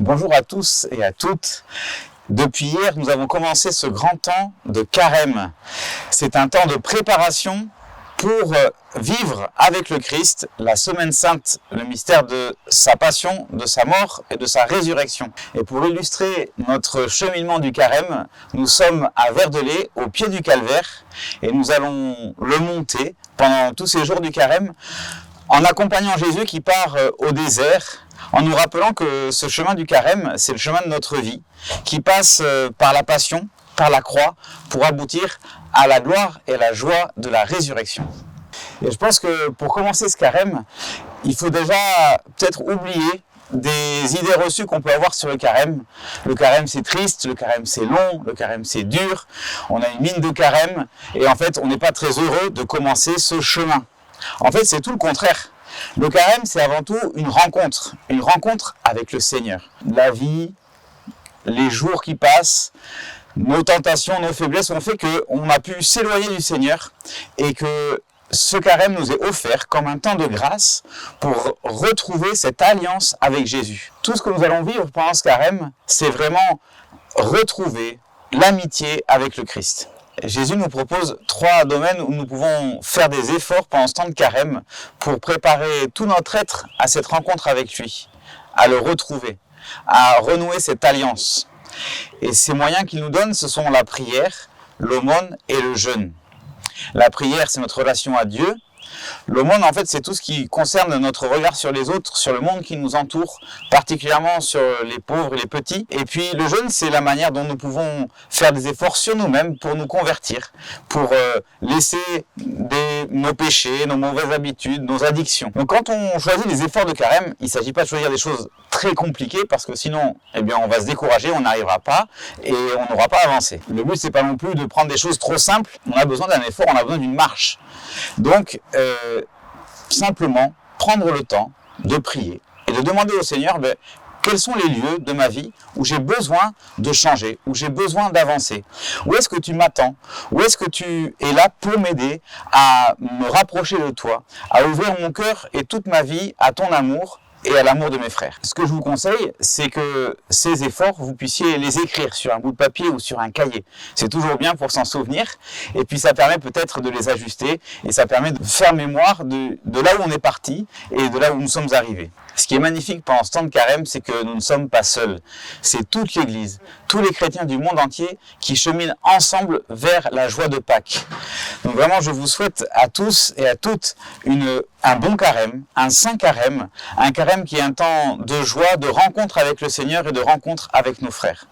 Bonjour à tous et à toutes. Depuis hier, nous avons commencé ce grand temps de carême. C'est un temps de préparation pour vivre avec le Christ la semaine sainte, le mystère de sa passion, de sa mort et de sa résurrection. Et pour illustrer notre cheminement du carême, nous sommes à Verdelais, au pied du calvaire, et nous allons le monter pendant tous ces jours du carême, en accompagnant Jésus qui part au désert, en nous rappelant que ce chemin du carême, c'est le chemin de notre vie, qui passe par la passion, par la croix, pour aboutir à la gloire et à la joie de la résurrection. Et je pense que pour commencer ce carême, il faut déjà peut-être oublier des idées reçues qu'on peut avoir sur le carême. Le carême c'est triste, le carême c'est long, le carême c'est dur, on a une mine de carême, et en fait on n'est pas très heureux de commencer ce chemin. En fait c'est tout le contraire. Le carême, c'est avant tout une rencontre avec le Seigneur. La vie, les jours qui passent, nos tentations, nos faiblesses ont fait qu'on a pu s'éloigner du Seigneur et que ce carême nous est offert comme un temps de grâce pour retrouver cette alliance avec Jésus. Tout ce que nous allons vivre pendant ce carême, c'est vraiment retrouver l'amitié avec le Christ. Jésus nous propose 3 domaines où nous pouvons faire des efforts pendant ce temps de carême pour préparer tout notre être à cette rencontre avec lui, à le retrouver, à renouer cette alliance. Et ces moyens qu'il nous donne, ce sont la prière, l'aumône et le jeûne. La prière, c'est notre relation à Dieu. L'aumône, en fait, c'est tout ce qui concerne notre regard sur les autres, sur le monde qui nous entoure, particulièrement sur les pauvres et les petits. Et puis le jeûne, c'est la manière dont nous pouvons faire des efforts sur nous-mêmes pour nous convertir, pour laisser nos péchés, nos mauvaises habitudes, nos addictions. Donc quand on choisit les efforts de carême, il ne s'agit pas de choisir des choses très compliquées parce que sinon, on va se décourager, on n'arrivera pas et on n'aura pas avancé. Le but, c'est pas non plus de prendre des choses trop simples. On a besoin d'un effort, on a besoin d'une marche. Donc, simplement prendre le temps de prier et de demander au Seigneur quels sont les lieux de ma vie où j'ai besoin de changer, où j'ai besoin d'avancer. Où est-ce que tu m'attends? Où est-ce que tu es là pour m'aider à me rapprocher de toi, à ouvrir mon cœur et toute ma vie à ton amour et à l'amour de mes frères. Ce que je vous conseille, c'est que ces efforts, vous puissiez les écrire sur un bout de papier ou sur un cahier. C'est toujours bien pour s'en souvenir, et puis ça permet peut-être de les ajuster, et ça permet de faire mémoire de là où on est parti et de là où nous sommes arrivés. Ce qui est magnifique pendant ce temps de carême, c'est que nous ne sommes pas seuls. C'est toute l'Église, tous les chrétiens du monde entier qui cheminent ensemble vers la joie de Pâques. Donc vraiment, je vous souhaite à tous et à toutes un bon carême, un saint carême, un carême qui est un temps de joie, de rencontre avec le Seigneur et de rencontre avec nos frères.